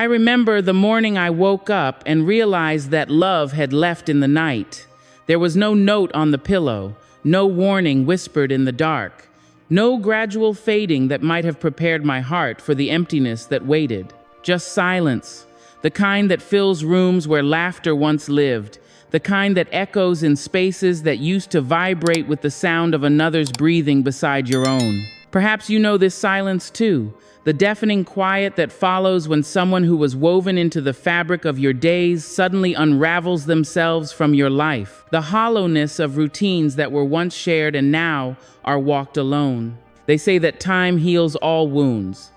I remember the morning I woke up and realized that love had left in the night. There was no note on the pillow, no warning whispered in the dark, no gradual fading that might have prepared my heart for the emptiness that waited. Just silence, the kind that fills rooms where laughter once lived, the kind that echoes in spaces that used to vibrate with the sound of another's breathing beside your own. Perhaps you know this silence too, the deafening quiet that follows when someone who was woven into the fabric of your days suddenly unravels themselves from your life. The hollowness of routines that were once shared and now are walked alone. They say that time heals all wounds,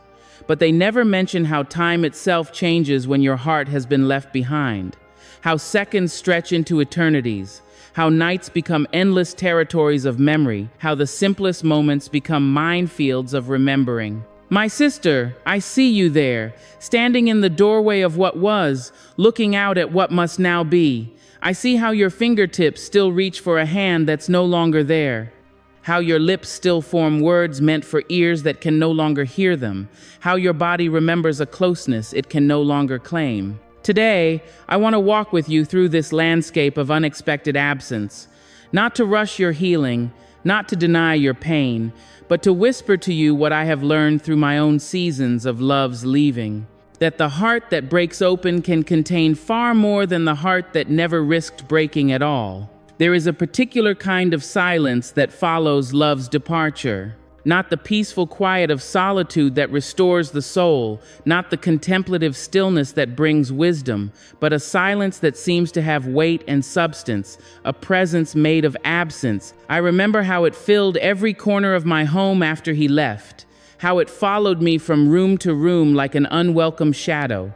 but they never mention how time itself changes when your heart has been left behind, how seconds stretch into eternities, how nights become endless territories of memory, how the simplest moments become minefields of remembering. My sister, I see you there, standing in the doorway of what was, looking out at what must now be. I see how your fingertips still reach for a hand that's no longer there, how your lips still form words meant for ears that can no longer hear them, how your body remembers a closeness it can no longer claim. Today, I want to walk with you through this landscape of unexpected absence, not to rush your healing, not to deny your pain, but to whisper to you what I have learned through my own seasons of love's leaving. That the heart that breaks open can contain far more than the heart that never risked breaking at all. There is a particular kind of silence that follows love's departure. Not the peaceful quiet of solitude that restores the soul, not the contemplative stillness that brings wisdom, but a silence that seems to have weight and substance, a presence made of absence. I remember how it filled every corner of my home after he left, how it followed me from room to room like an unwelcome shadow,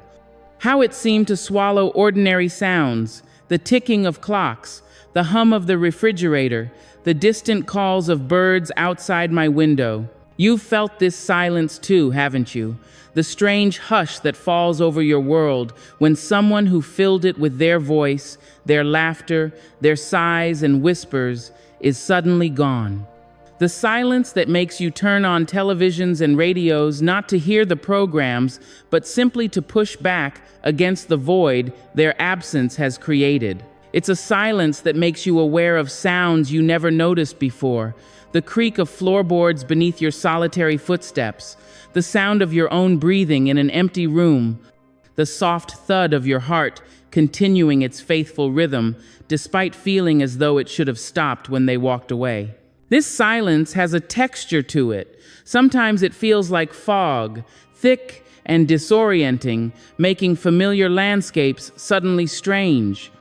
how it seemed to swallow ordinary sounds, the ticking of clocks, the hum of the refrigerator, the distant calls of birds outside my window. You've felt this silence too, haven't you? The strange hush that falls over your world when someone who filled it with their voice, their laughter, their sighs and whispers is suddenly gone. The silence that makes you turn on televisions and radios not to hear the programs, but simply to push back against the void their absence has created. It's a silence that makes you aware of sounds you never noticed before, the creak of floorboards beneath your solitary footsteps, the sound of your own breathing in an empty room, the soft thud of your heart continuing its faithful rhythm, despite feeling as though it should have stopped when they walked away. This silence has a texture to it. Sometimes it feels like fog, thick and disorienting, making familiar landscapes suddenly strange.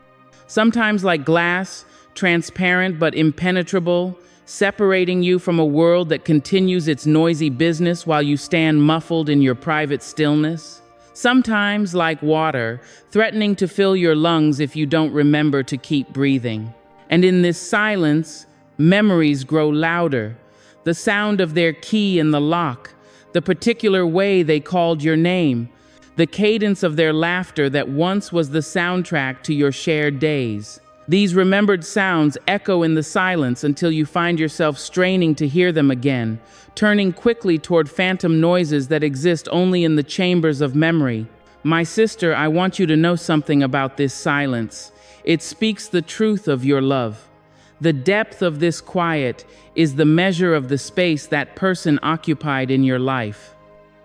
Sometimes like glass, transparent but impenetrable, separating you from a world that continues its noisy business while you stand muffled in your private stillness. Sometimes like water, threatening to fill your lungs if you don't remember to keep breathing. And in this silence, memories grow louder, the sound of their key in the lock, the particular way they called your name, the cadence of their laughter that once was the soundtrack to your shared days. These remembered sounds echo in the silence until you find yourself straining to hear them again, turning quickly toward phantom noises that exist only in the chambers of memory. My sister, I want you to know something about this silence. It speaks the truth of your love. The depth of this quiet is the measure of the space that person occupied in your life.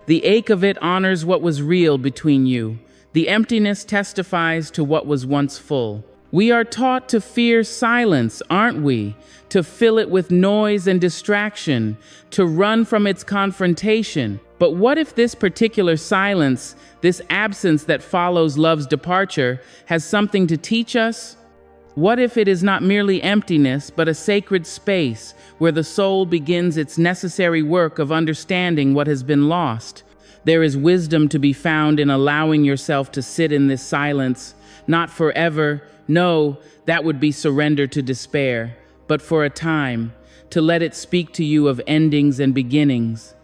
The ache of it honors what was real between you. The emptiness testifies to what was once full. We are taught to fear silence, aren't we? To fill it with noise and distraction, to run from its confrontation. But what if this particular silence, this absence that follows love's departure, has something to teach us? What if it is not merely emptiness, but a sacred space where the soul begins its necessary work of understanding what has been lost? There is wisdom to be found in allowing yourself to sit in this silence, not forever. No, that would be surrender to despair, but for a time, to let it speak to you of endings and beginnings,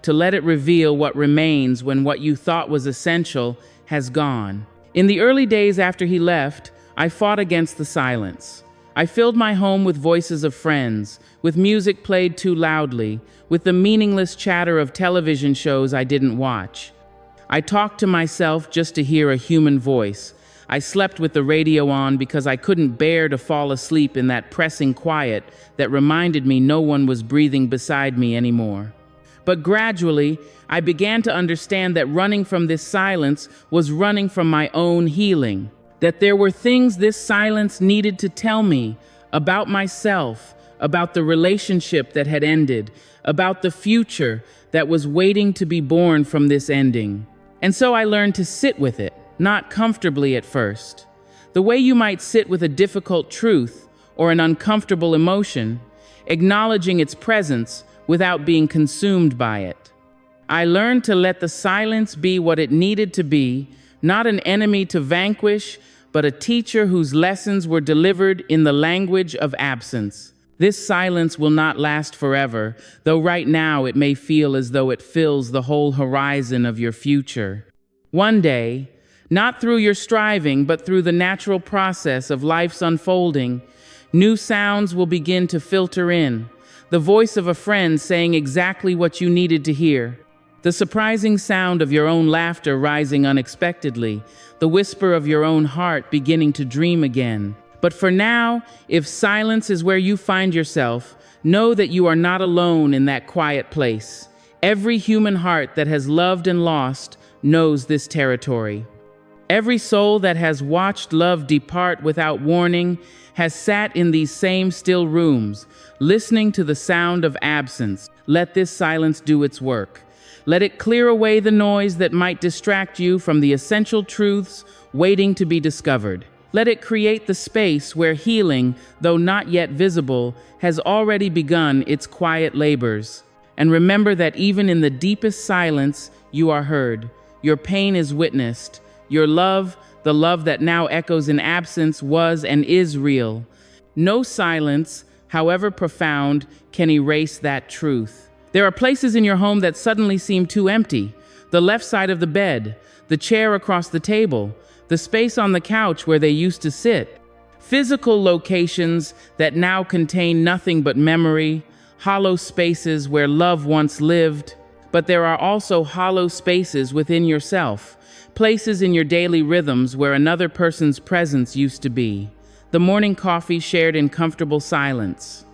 to let it reveal what remains when what you thought was essential has gone. In the early days after he left, I fought against the silence. I filled my home with voices of friends, with music played too loudly, with the meaningless chatter of television shows I didn't watch. I talked to myself just to hear a human voice. I slept with the radio on because I couldn't bear to fall asleep in that pressing quiet that reminded me no one was breathing beside me anymore. But gradually, I began to understand that running from this silence was running from my own healing. That there were things this silence needed to tell me about myself, about the relationship that had ended, about the future that was waiting to be born from this ending. And so I learned to sit with it, not comfortably at first. The way you might sit with a difficult truth or an uncomfortable emotion, acknowledging its presence without being consumed by it. I learned to let the silence be what it needed to be, not an enemy to vanquish, but a teacher whose lessons were delivered in the language of absence. This silence will not last forever, though right now it may feel as though it fills the whole horizon of your future. One day, not through your striving, but through the natural process of life's unfolding, new sounds will begin to filter in. The voice of a friend saying exactly what you needed to hear. The surprising sound of your own laughter rising unexpectedly. The whisper of your own heart beginning to dream again. But for now, if silence is where you find yourself, know that you are not alone in that quiet place. Every human heart that has loved and lost knows this territory. Every soul that has watched love depart without warning has sat in these same still rooms, listening to the sound of absence. Let this silence do its work. Let it clear away the noise that might distract you from the essential truths waiting to be discovered. Let it create the space where healing, though not yet visible, has already begun its quiet labors. And remember that even in the deepest silence, you are heard. Your pain is witnessed. Your love, the love that now echoes in absence, was and is real. No silence, however profound, can erase that truth. There are places in your home that suddenly seem too empty. The left side of the bed, the chair across the table, the space on the couch where they used to sit. Physical locations that now contain nothing but memory, hollow spaces where love once lived. But there are also hollow spaces within yourself, places in your daily rhythms where another person's presence used to be. The morning coffee shared in comfortable silence.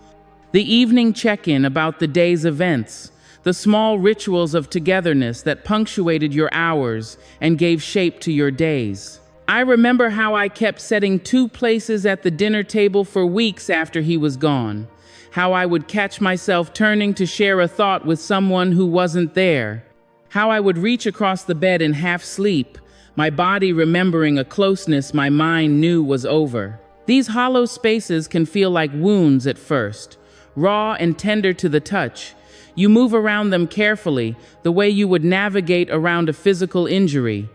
The evening check-in about the day's events. The small rituals of togetherness that punctuated your hours and gave shape to your days. I remember how I kept setting 2 places at the dinner table for weeks after he was gone. How I would catch myself turning to share a thought with someone who wasn't there. How I would reach across the bed in half sleep, my body remembering a closeness my mind knew was over. These hollow spaces can feel like wounds at first, raw and tender to the touch. You move around them carefully, the way you would navigate around a physical injury.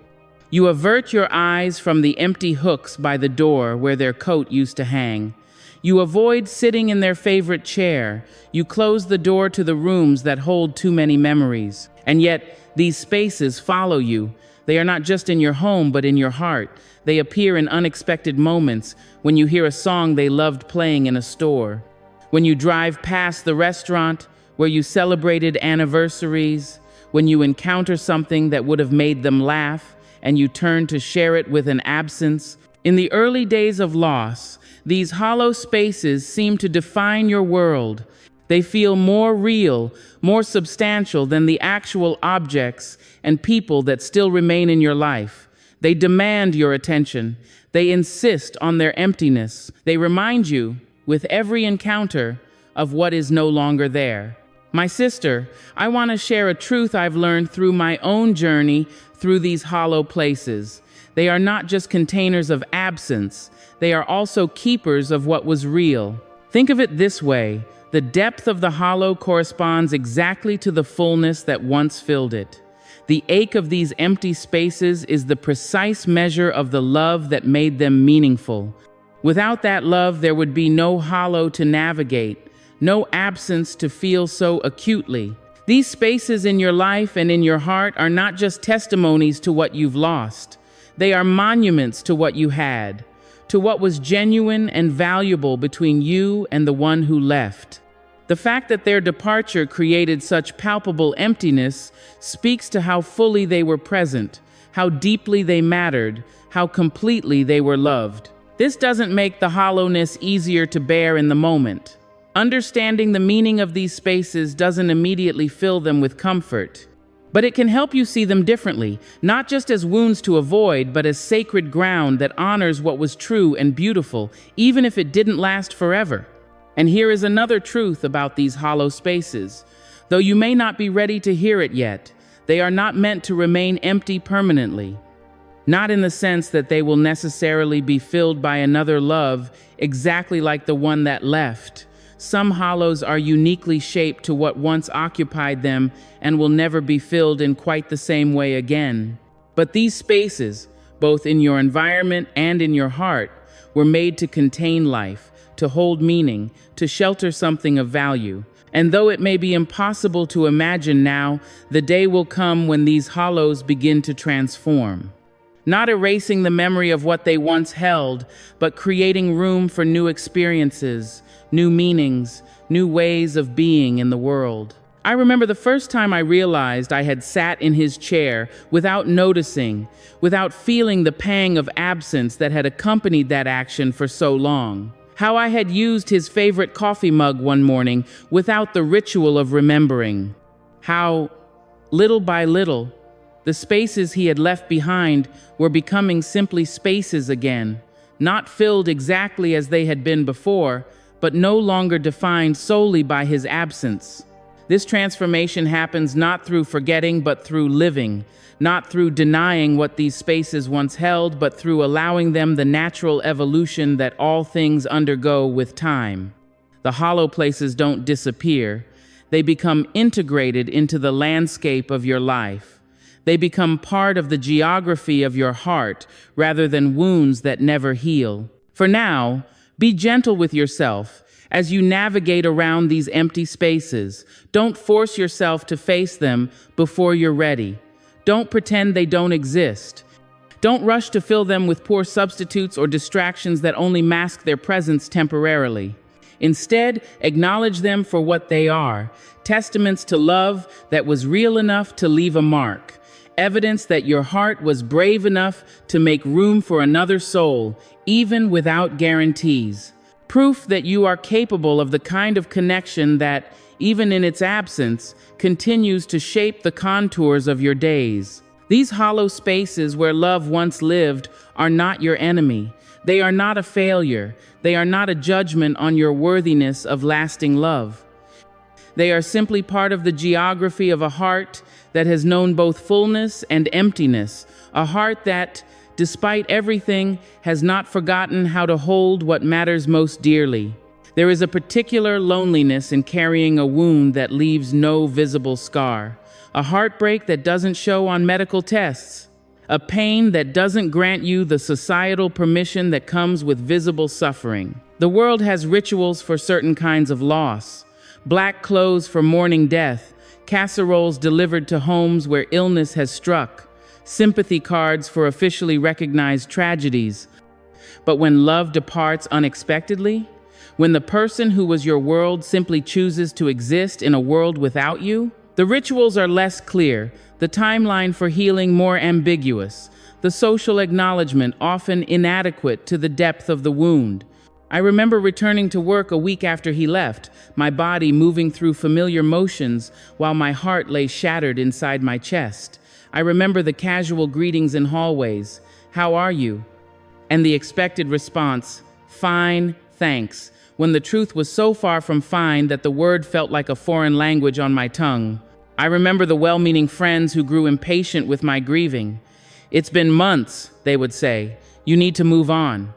You avert your eyes from the empty hooks by the door where their coat used to hang. You avoid sitting in their favorite chair. You close the door to the rooms that hold too many memories. And yet, these spaces follow you. They are not just in your home, but in your heart. They appear in unexpected moments, when you hear a song they loved playing in a store, when you drive past the restaurant where you celebrated anniversaries, when you encounter something that would have made them laugh, and you turn to share it with an absence. In the early days of loss, these hollow spaces seem to define your world. They feel more real, more substantial than the actual objects and people that still remain in your life. They demand your attention. They insist on their emptiness. They remind you, with every encounter, of what is no longer there. My sister, I want to share a truth I've learned through my own journey through these hollow places. They are not just containers of absence, they are also keepers of what was real. Think of it this way: the depth of the hollow corresponds exactly to the fullness that once filled it. The ache of these empty spaces is the precise measure of the love that made them meaningful. Without that love, there would be no hollow to navigate, no absence to feel so acutely. These spaces in your life and in your heart are not just testimonies to what you've lost. They are monuments to what you had, to what was genuine and valuable between you and the one who left. The fact that their departure created such palpable emptiness speaks to how fully they were present, how deeply they mattered, how completely they were loved. This doesn't make the hollowness easier to bear in the moment. Understanding the meaning of these spaces doesn't immediately fill them with comfort. But it can help you see them differently, not just as wounds to avoid, but as sacred ground that honors what was true and beautiful, even if it didn't last forever. And here is another truth about these hollow spaces. Though you may not be ready to hear it yet, they are not meant to remain empty permanently. Not in the sense that they will necessarily be filled by another love exactly like the one that left. Some hollows are uniquely shaped to what once occupied them and will never be filled in quite the same way again. But these spaces, both in your environment and in your heart, were made to contain life, to hold meaning, to shelter something of value. And though it may be impossible to imagine now, the day will come when these hollows begin to transform. Not erasing the memory of what they once held, but creating room for new experiences, new meanings, new ways of being in the world. I remember the first time I realized I had sat in his chair without noticing, without feeling the pang of absence that had accompanied that action for so long. How I had used his favorite coffee mug one morning without the ritual of remembering. How, little by little, the spaces he had left behind were becoming simply spaces again, not filled exactly as they had been before, but no longer defined solely by his absence. This transformation happens not through forgetting, but through living, not through denying what these spaces once held, but through allowing them the natural evolution that all things undergo with time. The hollow places don't disappear. They become integrated into the landscape of your life. They become part of the geography of your heart rather than wounds that never heal. For now, be gentle with yourself as you navigate around these empty spaces. Don't force yourself to face them before you're ready. Don't pretend they don't exist. Don't rush to fill them with poor substitutes or distractions that only mask their presence temporarily. Instead, acknowledge them for what they are, testaments to love that was real enough to leave a mark. Evidence that your heart was brave enough to make room for another soul, even without guarantees. Proof that you are capable of the kind of connection that, even in its absence, continues to shape the contours of your days. These hollow spaces where love once lived are not your enemy. They are not a failure. They are not a judgment on your worthiness of lasting love. They are simply part of the geography of a heart that has known both fullness and emptiness, a heart that, despite everything, has not forgotten how to hold what matters most dearly. There is a particular loneliness in carrying a wound that leaves no visible scar, a heartbreak that doesn't show on medical tests, a pain that doesn't grant you the societal permission that comes with visible suffering. The world has rituals for certain kinds of loss, black clothes for mourning death, casseroles delivered to homes where illness has struck, sympathy cards for officially recognized tragedies. But when love departs unexpectedly, when the person who was your world simply chooses to exist in a world without you, the rituals are less clear, the timeline for healing more ambiguous, the social acknowledgement often inadequate to the depth of the wound. I remember returning to work a week after he left, my body moving through familiar motions while my heart lay shattered inside my chest. I remember the casual greetings in hallways, "How are you?" and the expected response, "Fine, thanks," when the truth was so far from fine that the word felt like a foreign language on my tongue. I remember the well-meaning friends who grew impatient with my grieving. "It's been months," they would say. "You need to move on."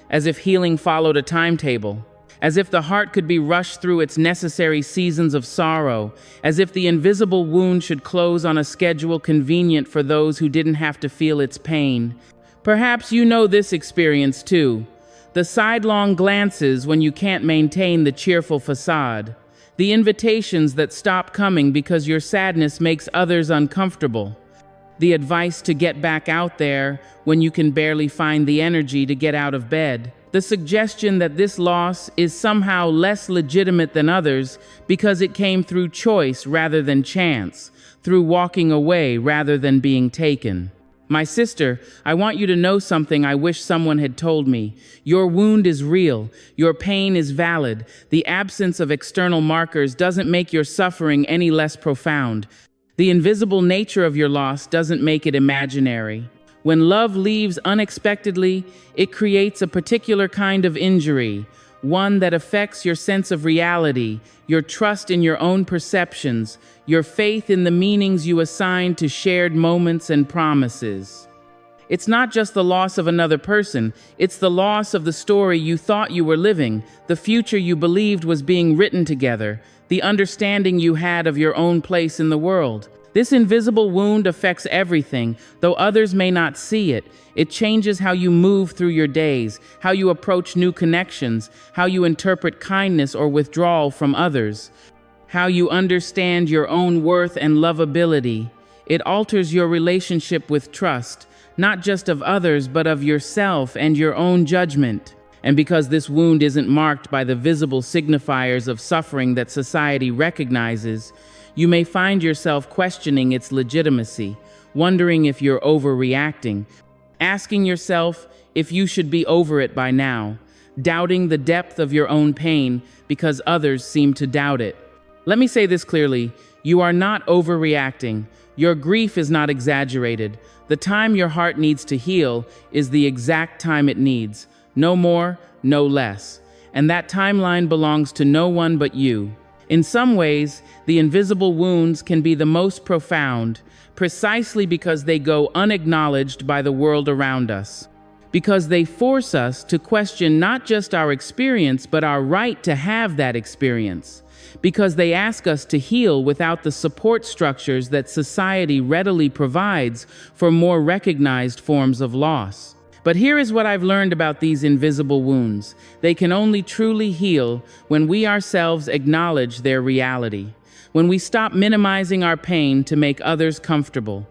As if healing followed a timetable, as if the heart could be rushed through its necessary seasons of sorrow, as if the invisible wound should close on a schedule convenient for those who didn't have to feel its pain. Perhaps you know this experience too. The sidelong glances when you can't maintain the cheerful facade. The invitations that stop coming because your sadness makes others uncomfortable. The advice to get back out there when you can barely find the energy to get out of bed. The suggestion that this loss is somehow less legitimate than others because it came through choice rather than chance, through walking away rather than being taken. My sister, I want you to know something I wish someone had told me. Your wound is real. Your pain is valid. The absence of external markers doesn't make your suffering any less profound. The invisible nature of your loss doesn't make it imaginary. When love leaves unexpectedly, it creates a particular kind of injury, one that affects your sense of reality, your trust in your own perceptions, your faith in the meanings you assign to shared moments and promises. It's not just the loss of another person, it's the loss of the story you thought you were living, the future you believed was being written together, the understanding you had of your own place in the world. This invisible wound affects everything, though others may not see it. It changes how you move through your days, how you approach new connections, how you interpret kindness or withdrawal from others, how you understand your own worth and lovability. It alters your relationship with trust, not just of others, but of yourself and your own judgment. And because this wound isn't marked by the visible signifiers of suffering that society recognizes, you may find yourself questioning its legitimacy, wondering if you're overreacting, asking yourself if you should be over it by now, doubting the depth of your own pain because others seem to doubt it. Let me say this clearly, you are not overreacting. Your grief is not exaggerated. The time your heart needs to heal is the exact time it needs, no more, no less. And that timeline belongs to no one but you. In some ways, the invisible wounds can be the most profound, precisely because they go unacknowledged by the world around us. Because they force us to question not just our experience, but our right to have that experience. Because they ask us to heal without the support structures that society readily provides for more recognized forms of loss. But here is what I've learned about these invisible wounds. They can only truly heal when we ourselves acknowledge their reality, when we stop minimizing our pain to make others comfortable,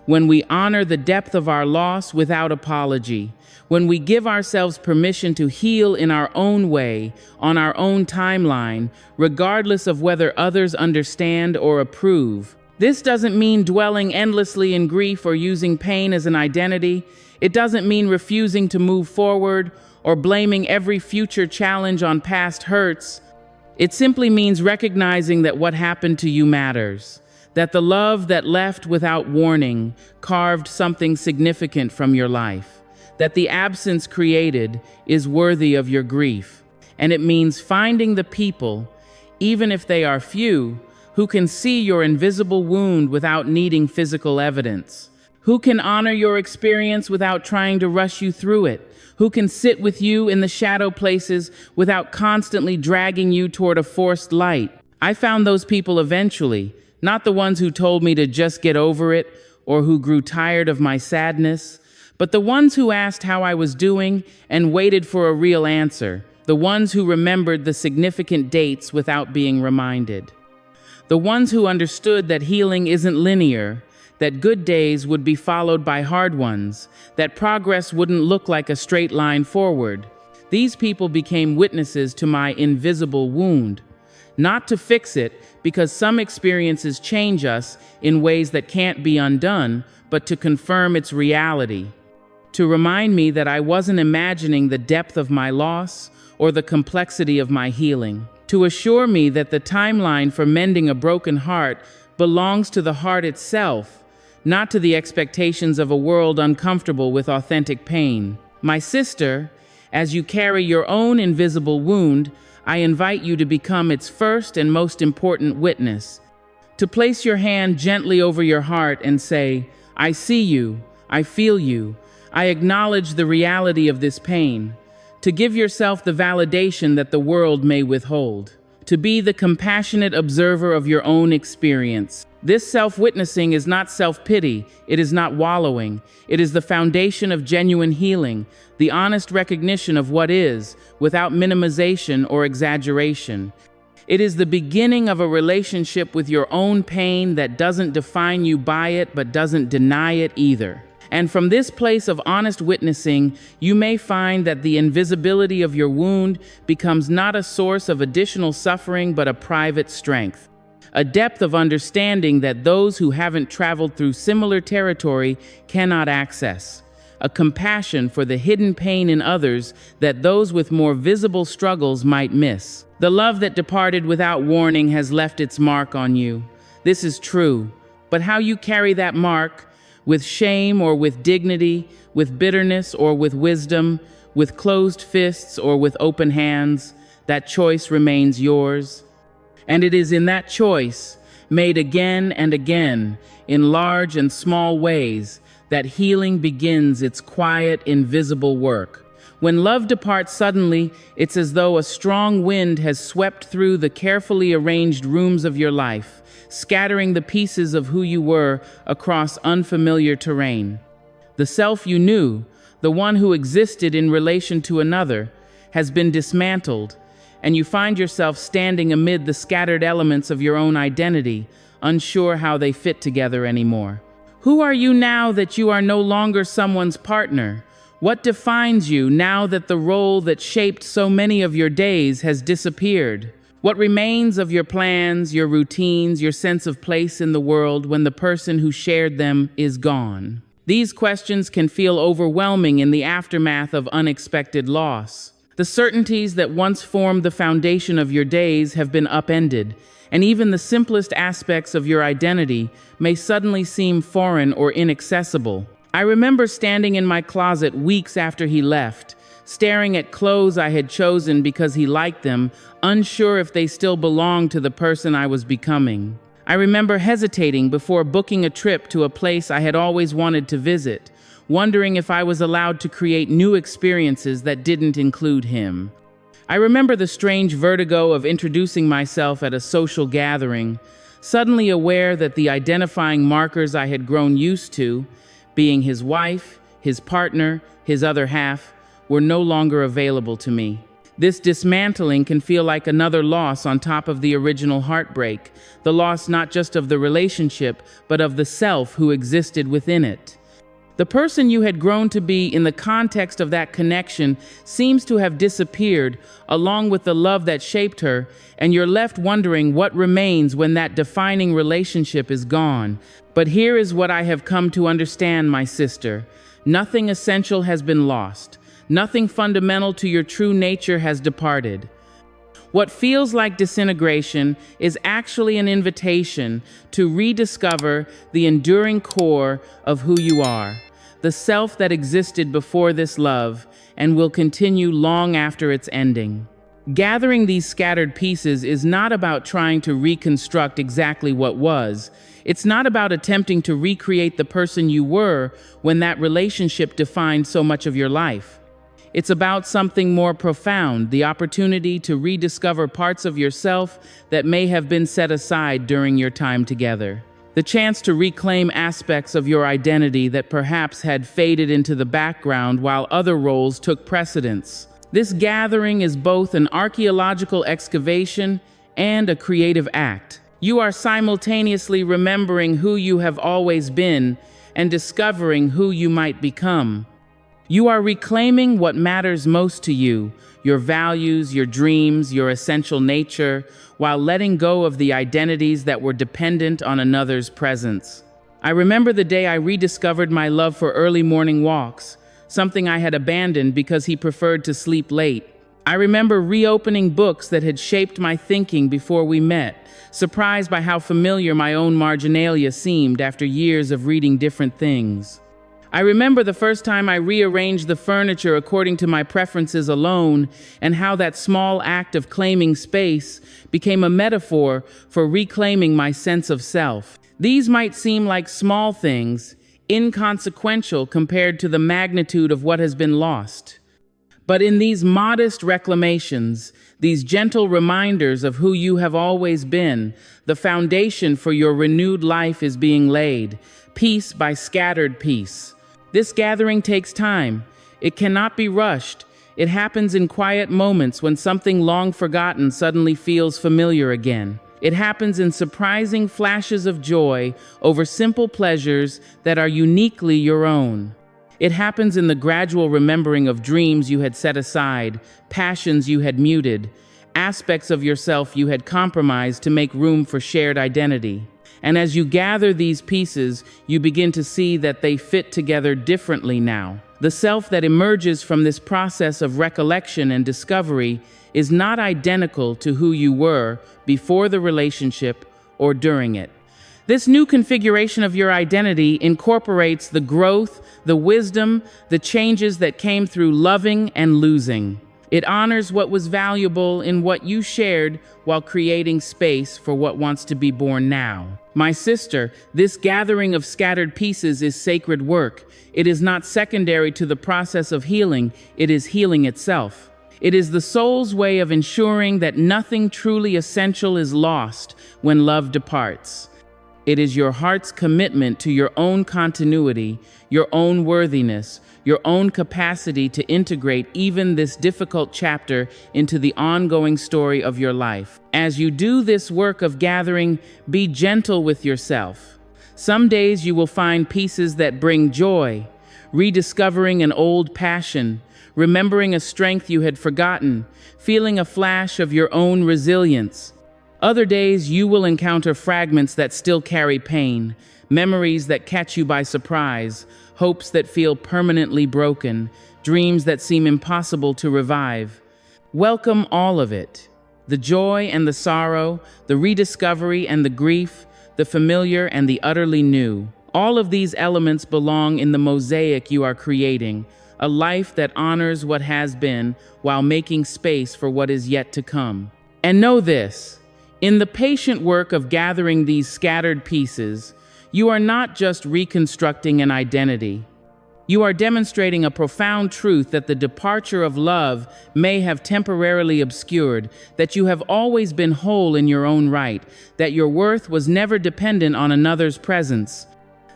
when we honor the depth of our loss without apology, when we give ourselves permission to heal in our own way, on our own timeline, regardless of whether others understand or approve. This doesn't mean dwelling endlessly in grief or using pain as an identity. It doesn't mean refusing to move forward or blaming every future challenge on past hurts. It simply means recognizing that what happened to you matters, that the love that left without warning carved something significant from your life, that the absence created is worthy of your grief. And it means finding the people, even if they are few, who can see your invisible wound without needing physical evidence, who can honor your experience without trying to rush you through it, who can sit with you in the shadow places without constantly dragging you toward a forced light. I found those people eventually, not the ones who told me to just get over it or who grew tired of my sadness, but the ones who asked how I was doing and waited for a real answer, the ones who remembered the significant dates without being reminded. The ones who understood that healing isn't linear, that good days would be followed by hard ones, that progress wouldn't look like a straight line forward. These people became witnesses to my invisible wound. Not to fix it, because some experiences change us in ways that can't be undone, but to confirm its reality. To remind me that I wasn't imagining the depth of my loss or the complexity of my healing. To assure me that the timeline for mending a broken heart belongs to the heart itself, not to the expectations of a world uncomfortable with authentic pain. My sister, as you carry your own invisible wound, I invite you to become its first and most important witness. To place your hand gently over your heart and say, I see you, I feel you, I acknowledge the reality of this pain. To give yourself the validation that the world may withhold. To be the compassionate observer of your own experience. This self-witnessing is not self-pity, it is not wallowing. It is the foundation of genuine healing, the honest recognition of what is, without minimization or exaggeration. It is the beginning of a relationship with your own pain that doesn't define you by it, but doesn't deny it either. And from this place of honest witnessing, you may find that the invisibility of your wound becomes not a source of additional suffering, but a private strength. A depth of understanding that those who haven't traveled through similar territory cannot access. A compassion for the hidden pain in others that those with more visible struggles might miss. The love that departed without warning has left its mark on you. This is true. But how you carry that mark, with shame or with dignity, with bitterness or with wisdom, with closed fists or with open hands, that choice remains yours. And it is in that choice, made again and again, in large and small ways, that healing begins its quiet, invisible work. When love departs suddenly, it's as though a strong wind has swept through the carefully arranged rooms of your life, scattering the pieces of who you were across unfamiliar terrain. The self you knew, the one who existed in relation to another, has been dismantled, and you find yourself standing amid the scattered elements of your own identity, unsure how they fit together anymore. Who are you now that you are no longer someone's partner? What defines you now that the role that shaped so many of your days has disappeared? What remains of your plans, your routines, your sense of place in the world when the person who shared them is gone? These questions can feel overwhelming in the aftermath of unexpected loss. The certainties that once formed the foundation of your days have been upended, and even the simplest aspects of your identity may suddenly seem foreign or inaccessible. I remember standing in my closet weeks after he left, staring at clothes I had chosen because he liked them, unsure if they still belonged to the person I was becoming. I remember hesitating before booking a trip to a place I had always wanted to visit, wondering if I was allowed to create new experiences that didn't include him. I remember the strange vertigo of introducing myself at a social gathering, suddenly aware that the identifying markers I had grown used to, being his wife, his partner, his other half, were no longer available to me. This dismantling can feel like another loss on top of the original heartbreak, the loss not just of the relationship, but of the self who existed within it. The person you had grown to be in the context of that connection seems to have disappeared, along with the love that shaped her, and you're left wondering what remains when that defining relationship is gone. But here is what I have come to understand, my sister. Nothing essential has been lost. Nothing fundamental to your true nature has departed. What feels like disintegration is actually an invitation to rediscover the enduring core of who you are, the self that existed before this love and will continue long after its ending. Gathering these scattered pieces is not about trying to reconstruct exactly what was. It's not about attempting to recreate the person you were when that relationship defined so much of your life. It's about something more profound, the opportunity to rediscover parts of yourself that may have been set aside during your time together. The chance to reclaim aspects of your identity that perhaps had faded into the background while other roles took precedence. This gathering is both an archaeological excavation and a creative act. You are simultaneously remembering who you have always been and discovering who you might become. You are reclaiming what matters most to you, your values, your dreams, your essential nature, while letting go of the identities that were dependent on another's presence. I remember the day I rediscovered my love for early morning walks, something I had abandoned because he preferred to sleep late. I remember reopening books that had shaped my thinking before we met, surprised by how familiar my own marginalia seemed after years of reading different things. I remember the first time I rearranged the furniture according to my preferences alone, and how that small act of claiming space became a metaphor for reclaiming my sense of self. These might seem like small things, inconsequential compared to the magnitude of what has been lost. But in these modest reclamations, these gentle reminders of who you have always been, the foundation for your renewed life is being laid, piece by scattered piece. This gathering takes time. It cannot be rushed. It happens in quiet moments when something long forgotten suddenly feels familiar again. It happens in surprising flashes of joy over simple pleasures that are uniquely your own. It happens in the gradual remembering of dreams you had set aside, passions you had muted, aspects of yourself you had compromised to make room for shared identity. And as you gather these pieces, you begin to see that they fit together differently now. The self that emerges from this process of recollection and discovery is not identical to who you were before the relationship or during it. This new configuration of your identity incorporates the growth, the wisdom, the changes that came through loving and losing. It honors what was valuable in what you shared while creating space for what wants to be born now. My sister, this gathering of scattered pieces is sacred work. It is not secondary to the process of healing, it is healing itself. It is the soul's way of ensuring that nothing truly essential is lost when love departs. It is your heart's commitment to your own continuity, your own worthiness, your own capacity to integrate even this difficult chapter into the ongoing story of your life. As you do this work of gathering, be gentle with yourself. Some days you will find pieces that bring joy, rediscovering an old passion, remembering a strength you had forgotten, feeling a flash of your own resilience. Other days you will encounter fragments that still carry pain, memories that catch you by surprise, hopes that feel permanently broken, dreams that seem impossible to revive. Welcome all of it. The joy and the sorrow, the rediscovery and the grief, the familiar and the utterly new. All of these elements belong in the mosaic you are creating, a life that honors what has been while making space for what is yet to come. And know this, in the patient work of gathering these scattered pieces, you are not just reconstructing an identity. You are demonstrating a profound truth that the departure of love may have temporarily obscured, that you have always been whole in your own right, that your worth was never dependent on another's presence,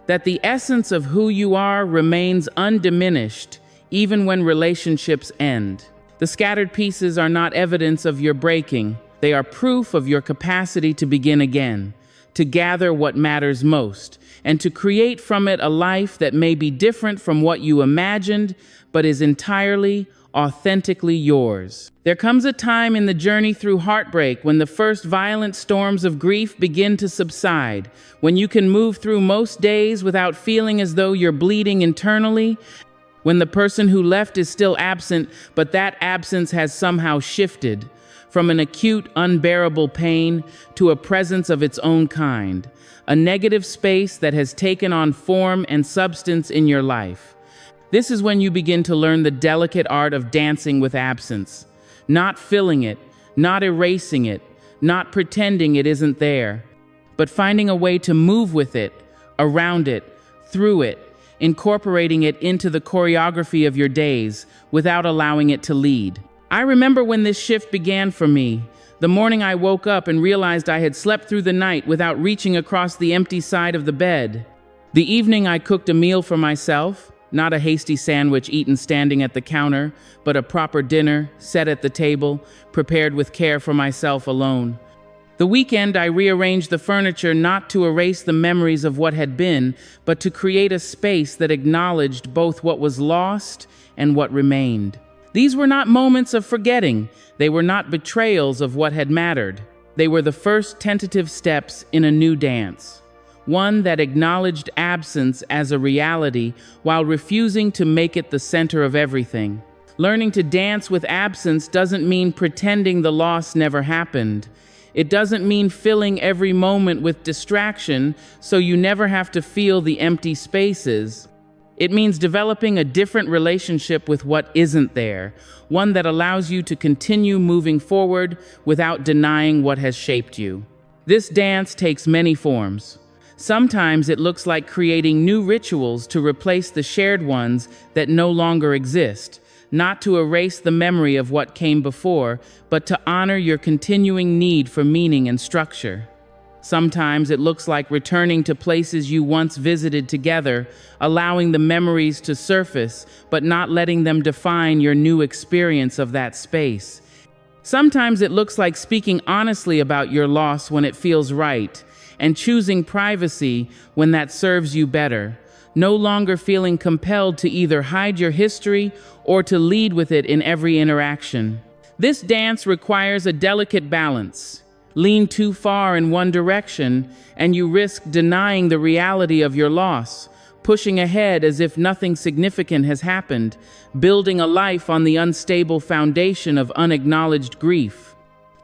that the essence of who you are remains undiminished, even when relationships end. The scattered pieces are not evidence of your breaking. They are proof of your capacity to begin again, to gather what matters most, and to create from it a life that may be different from what you imagined, but is entirely, authentically yours. There comes a time in the journey through heartbreak when the first violent storms of grief begin to subside, when you can move through most days without feeling as though you're bleeding internally, when the person who left is still absent, but that absence has somehow shifted from an acute, unbearable pain to a presence of its own kind, a negative space that has taken on form and substance in your life. This is when you begin to learn the delicate art of dancing with absence, not filling it, not erasing it, not pretending it isn't there, but finding a way to move with it, around it, through it, incorporating it into the choreography of your days without allowing it to lead. I remember when this shift began for me, the morning I woke up and realized I had slept through the night without reaching across the empty side of the bed. The evening I cooked a meal for myself, not a hasty sandwich eaten standing at the counter, but a proper dinner, set at the table, prepared with care for myself alone. The weekend I rearranged the furniture not to erase the memories of what had been, but to create a space that acknowledged both what was lost and what remained. These were not moments of forgetting. They were not betrayals of what had mattered. They were the first tentative steps in a new dance, one that acknowledged absence as a reality while refusing to make it the center of everything. Learning to dance with absence doesn't mean pretending the loss never happened. It doesn't mean filling every moment with distraction so you never have to feel the empty spaces. It means developing a different relationship with what isn't there, one that allows you to continue moving forward without denying what has shaped you. This dance takes many forms. Sometimes it looks like creating new rituals to replace the shared ones that no longer exist, not to erase the memory of what came before, but to honor your continuing need for meaning and structure. Sometimes it looks like returning to places you once visited together, allowing the memories to surface, but not letting them define your new experience of that space. Sometimes it looks like speaking honestly about your loss when it feels right, and choosing privacy when that serves you better, no longer feeling compelled to either hide your history or to lead with it in every interaction. This dance requires a delicate balance. Lean too far in one direction, and you risk denying the reality of your loss, pushing ahead as if nothing significant has happened, building a life on the unstable foundation of unacknowledged grief.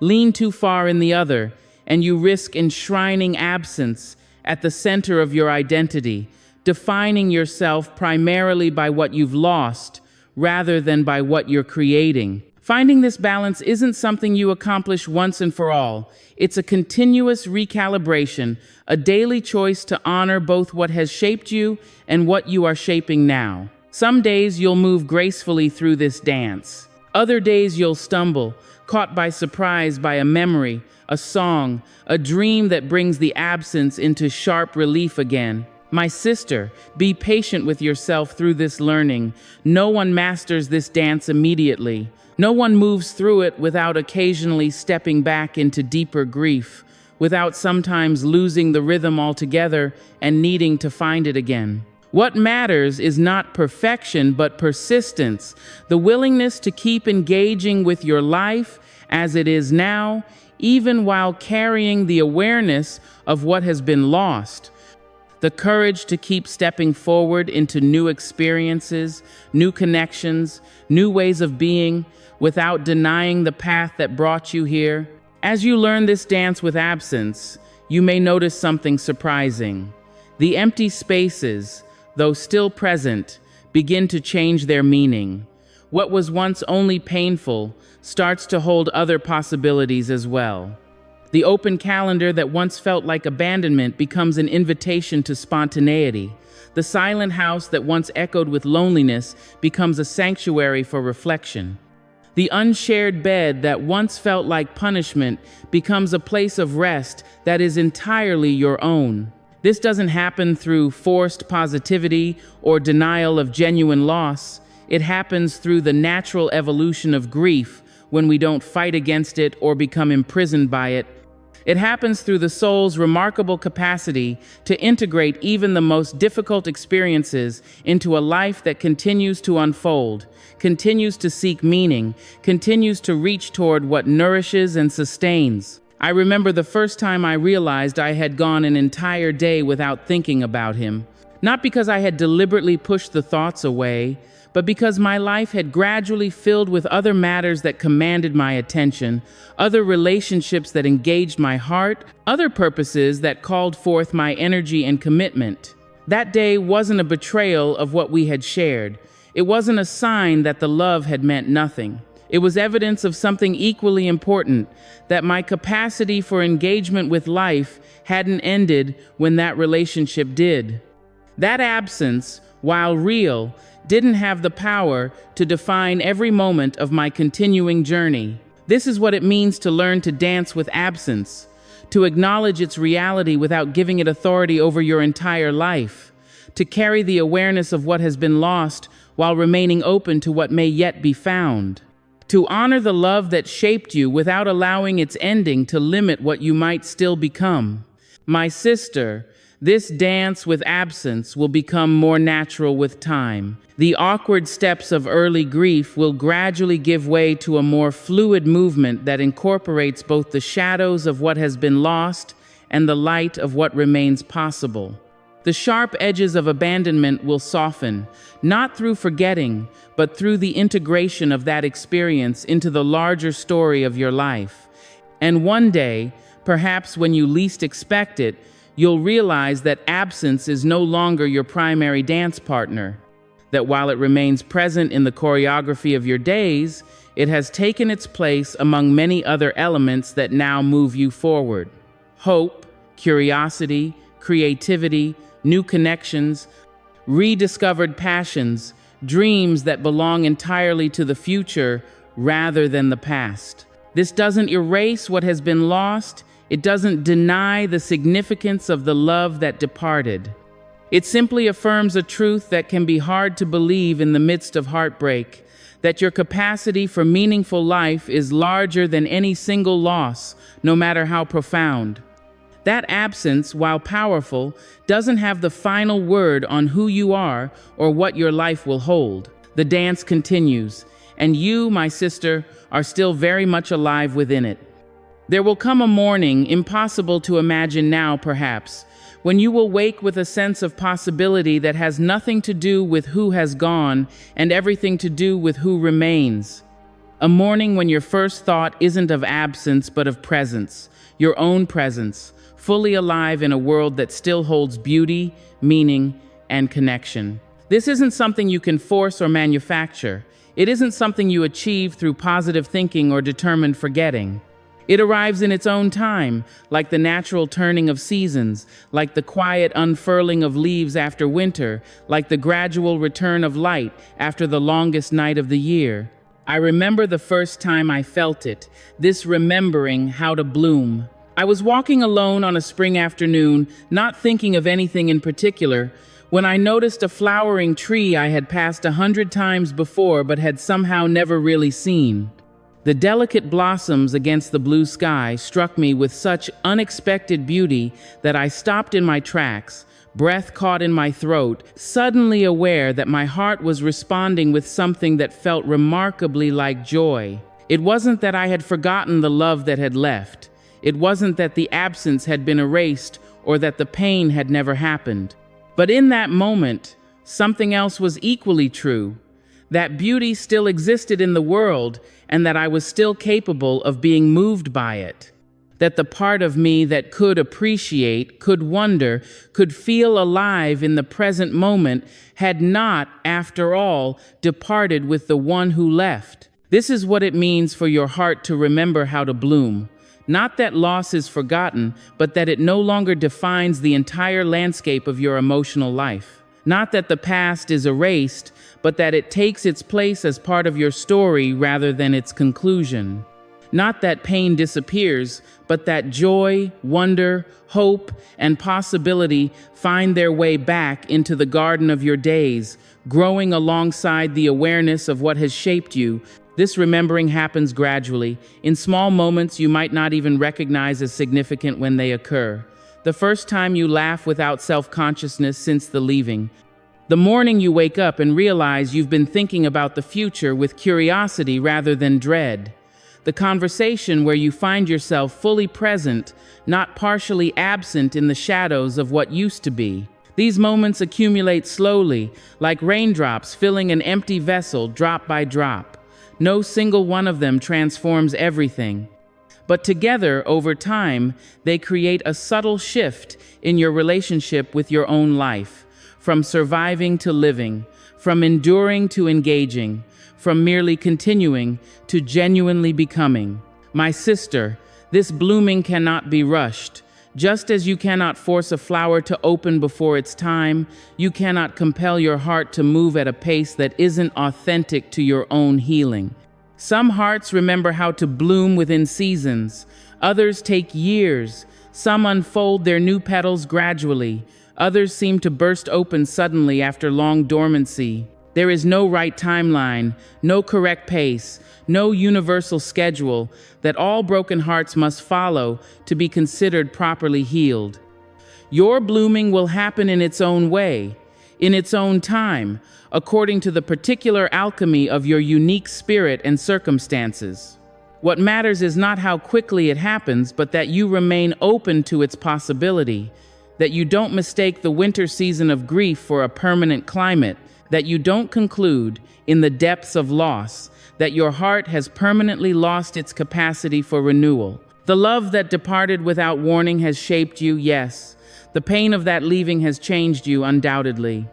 Lean too far in the other, and you risk enshrining absence at the center of your identity, defining yourself primarily by what you've lost rather than by what you're creating. Finding this balance isn't something you accomplish once and for all. It's a continuous recalibration, a daily choice to honor both what has shaped you and what you are shaping now. Some days you'll move gracefully through this dance. Other days you'll stumble, caught by surprise by a memory, a song, a dream that brings the absence into sharp relief again. My sister, be patient with yourself through this learning. No one masters this dance immediately. No one moves through it without occasionally stepping back into deeper grief, without sometimes losing the rhythm altogether and needing to find it again. What matters is not perfection, but persistence, the willingness to keep engaging with your life as it is now, even while carrying the awareness of what has been lost. The courage to keep stepping forward into new experiences, new connections, new ways of being, without denying the path that brought you here. As you learn this dance with absence, you may notice something surprising. The empty spaces, though still present, begin to change their meaning. What was once only painful starts to hold other possibilities as well. The open calendar that once felt like abandonment becomes an invitation to spontaneity. The silent house that once echoed with loneliness becomes a sanctuary for reflection. The unshared bed that once felt like punishment becomes a place of rest that is entirely your own. This doesn't happen through forced positivity or denial of genuine loss. It happens through the natural evolution of grief when we don't fight against it or become imprisoned by it. It happens through the soul's remarkable capacity to integrate even the most difficult experiences into a life that continues to unfold, continues to seek meaning, continues to reach toward what nourishes and sustains. I remember the first time I realized I had gone an entire day without thinking about him, not because I had deliberately pushed the thoughts away, but because my life had gradually filled with other matters that commanded my attention, other relationships that engaged my heart, other purposes that called forth my energy and commitment. That day wasn't a betrayal of what we had shared. It wasn't a sign that the love had meant nothing. It was evidence of something equally important, that my capacity for engagement with life hadn't ended when that relationship did. That absence, while real, didn't have the power to define every moment of my continuing journey. This is what it means to learn to dance with absence, to acknowledge its reality without giving it authority over your entire life, to carry the awareness of what has been lost while remaining open to what may yet be found, to honor the love that shaped you without allowing its ending to limit what you might still become. My sister, this dance with absence will become more natural with time. The awkward steps of early grief will gradually give way to a more fluid movement that incorporates both the shadows of what has been lost and the light of what remains possible. The sharp edges of abandonment will soften, not through forgetting, but through the integration of that experience into the larger story of your life. And one day, perhaps when you least expect it, you'll realize that absence is no longer your primary dance partner, that while it remains present in the choreography of your days, it has taken its place among many other elements that now move you forward. Hope, curiosity, creativity, new connections, rediscovered passions, dreams that belong entirely to the future rather than the past. This doesn't erase what has been lost. It doesn't deny the significance of the love that departed. It simply affirms a truth that can be hard to believe in the midst of heartbreak, that your capacity for meaningful life is larger than any single loss, no matter how profound. That absence, while powerful, doesn't have the final word on who you are or what your life will hold. The dance continues, and you, my sister, are still very much alive within it. There will come a morning, impossible to imagine now perhaps, when you will wake with a sense of possibility that has nothing to do with who has gone and everything to do with who remains. A morning when your first thought isn't of absence but of presence, your own presence, fully alive in a world that still holds beauty, meaning, and connection. This isn't something you can force or manufacture. It isn't something you achieve through positive thinking or determined forgetting. It arrives in its own time, like the natural turning of seasons, like the quiet unfurling of leaves after winter, like the gradual return of light after the longest night of the year. I remember the first time I felt it, this remembering how to bloom. I was walking alone on a spring afternoon, not thinking of anything in particular, when I noticed a flowering tree I had passed 100 times before but had somehow never really seen. The delicate blossoms against the blue sky struck me with such unexpected beauty that I stopped in my tracks, breath caught in my throat, suddenly aware that my heart was responding with something that felt remarkably like joy. It wasn't that I had forgotten the love that had left. It wasn't that the absence had been erased or that the pain had never happened. But in that moment, something else was equally true. That beauty still existed in the world and that I was still capable of being moved by it. That the part of me that could appreciate, could wonder, could feel alive in the present moment had not, after all, departed with the one who left. This is what it means for your heart to remember how to bloom. Not that loss is forgotten, but that it no longer defines the entire landscape of your emotional life. Not that the past is erased, but that it takes its place as part of your story rather than its conclusion. Not that pain disappears, but that joy, wonder, hope, and possibility find their way back into the garden of your days, growing alongside the awareness of what has shaped you. This remembering happens gradually, in small moments you might not even recognize as significant when they occur. The first time you laugh without self-consciousness since the leaving. The morning you wake up and realize you've been thinking about the future with curiosity rather than dread. The conversation where you find yourself fully present, not partially absent in the shadows of what used to be. These moments accumulate slowly, like raindrops filling an empty vessel drop by drop. No single one of them transforms everything. But together, over time, they create a subtle shift in your relationship with your own life. From surviving to living, from enduring to engaging, from merely continuing to genuinely becoming. My sister, this blooming cannot be rushed. Just as you cannot force a flower to open before its time, you cannot compel your heart to move at a pace that isn't authentic to your own healing. Some hearts remember how to bloom within seasons. Others take years. Some unfold their new petals gradually. Others seem to burst open suddenly after long dormancy. There is no right timeline, no correct pace, no universal schedule that all broken hearts must follow to be considered properly healed. Your blooming will happen in its own way, in its own time, according to the particular alchemy of your unique spirit and circumstances. What matters is not how quickly it happens, but that you remain open to its possibility, that you don't mistake the winter season of grief for a permanent climate, that you don't conclude, in the depths of loss, that your heart has permanently lost its capacity for renewal. The love that departed without warning has shaped you, yes. The pain of that leaving has changed you, undoubtedly.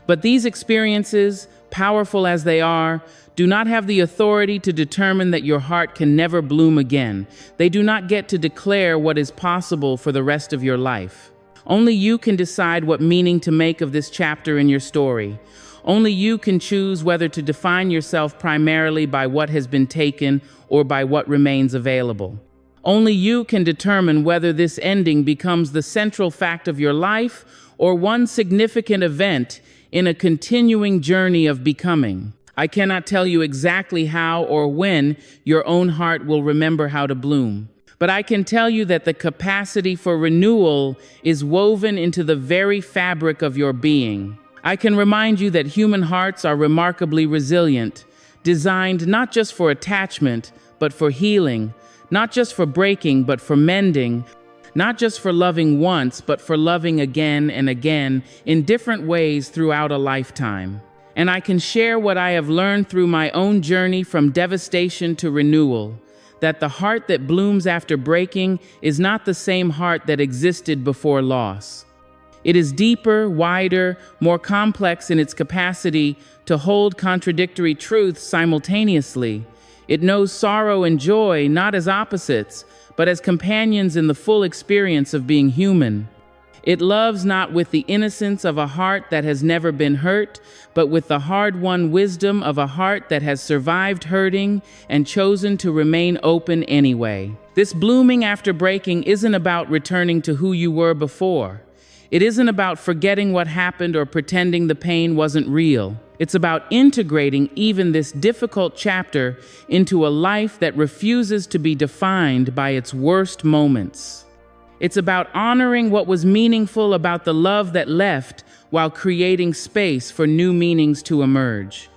But these experiences, powerful as they are, do not have the authority to determine that your heart can never bloom again. They do not get to declare what is possible for the rest of your life. Only you can decide what meaning to make of this chapter in your story. Only you can choose whether to define yourself primarily by what has been taken or by what remains available. Only you can determine whether this ending becomes the central fact of your life or one significant event in a continuing journey of becoming. I cannot tell you exactly how or when your own heart will remember how to bloom. But I can tell you that the capacity for renewal is woven into the very fabric of your being. I can remind you that human hearts are remarkably resilient, designed not just for attachment, but for healing, not just for breaking, but for mending, not just for loving once, but for loving again and again in different ways throughout a lifetime. And I can share what I have learned through my own journey from devastation to renewal, that the heart that blooms after breaking is not the same heart that existed before loss. It is deeper, wider, more complex in its capacity to hold contradictory truths simultaneously. It knows sorrow and joy not as opposites, but as companions in the full experience of being human. It loves not with the innocence of a heart that has never been hurt, but with the hard-won wisdom of a heart that has survived hurting and chosen to remain open anyway. This blooming after breaking isn't about returning to who you were before. It isn't about forgetting what happened or pretending the pain wasn't real. It's about integrating even this difficult chapter into a life that refuses to be defined by its worst moments. It's about honoring what was meaningful about the love that left while creating space for new meanings to emerge.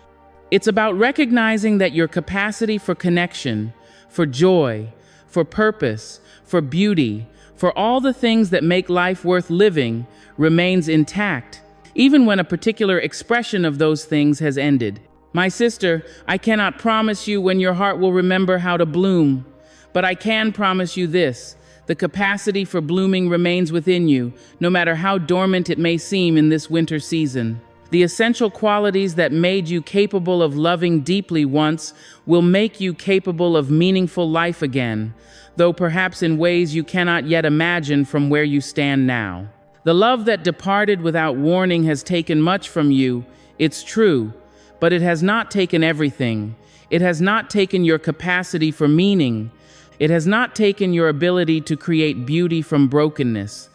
It's about recognizing that your capacity for connection, for joy, for purpose, for beauty, for all the things that make life worth living remains intact, even when a particular expression of those things has ended. My sister, I cannot promise you when your heart will remember how to bloom, but I can promise you this. The capacity for blooming remains within you, no matter how dormant it may seem in this winter season. The essential qualities that made you capable of loving deeply once will make you capable of meaningful life again, though perhaps in ways you cannot yet imagine from where you stand now. The love that departed without warning has taken much from you, it's true, but it has not taken everything. It has not taken your capacity for meaning. It has not taken your ability to create beauty from brokenness.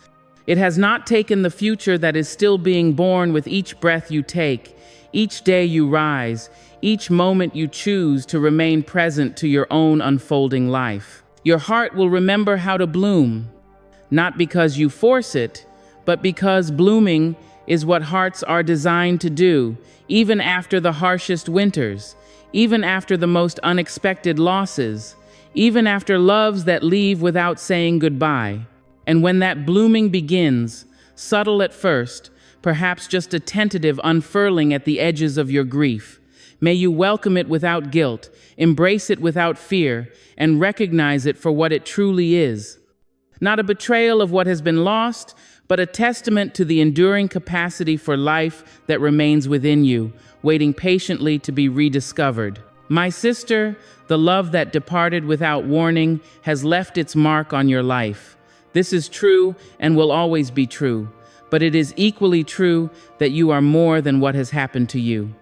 It has not taken the future that is still being born with each breath you take, each day you rise, each moment you choose to remain present to your own unfolding life. Your heart will remember how to bloom, not because you force it, but because blooming is what hearts are designed to do, even after the harshest winters, even after the most unexpected losses, even after loves that leave without saying goodbye. And when that blooming begins, subtle at first, perhaps just a tentative unfurling at the edges of your grief, may you welcome it without guilt, embrace it without fear, and recognize it for what it truly is. Not a betrayal of what has been lost, but a testament to the enduring capacity for life that remains within you, waiting patiently to be rediscovered. My sister, the love that departed without warning has left its mark on your life. This is true and will always be true, but it is equally true that you are more than what has happened to you.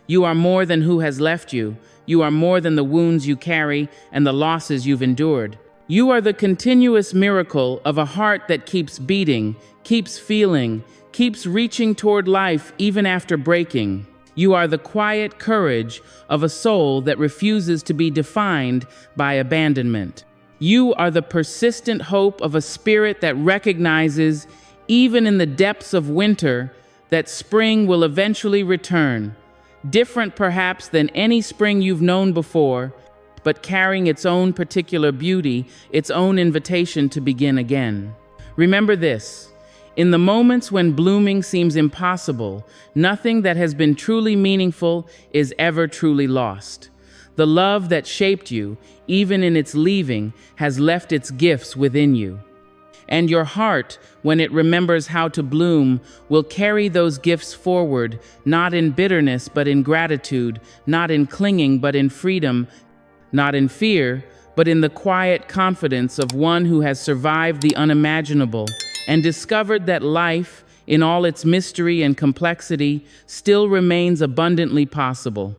You are more than who has left you. You are more than the wounds you carry and the losses you've endured. You are the continuous miracle of a heart that keeps beating, keeps feeling, keeps reaching toward life even after breaking. You are the quiet courage of a soul that refuses to be defined by abandonment. You are the persistent hope of a spirit that recognizes, even in the depths of winter, that spring will eventually return, different perhaps than any spring you've known before, but carrying its own particular beauty, its own invitation to begin again. Remember this. In the moments when blooming seems impossible, nothing that has been truly meaningful is ever truly lost. The love that shaped you, even in its leaving, has left its gifts within you. And your heart, when it remembers how to bloom, will carry those gifts forward, not in bitterness but in gratitude, not in clinging but in freedom, not in fear, but in the quiet confidence of one who has survived the unimaginable and discovered that life, in all its mystery and complexity, still remains abundantly possible.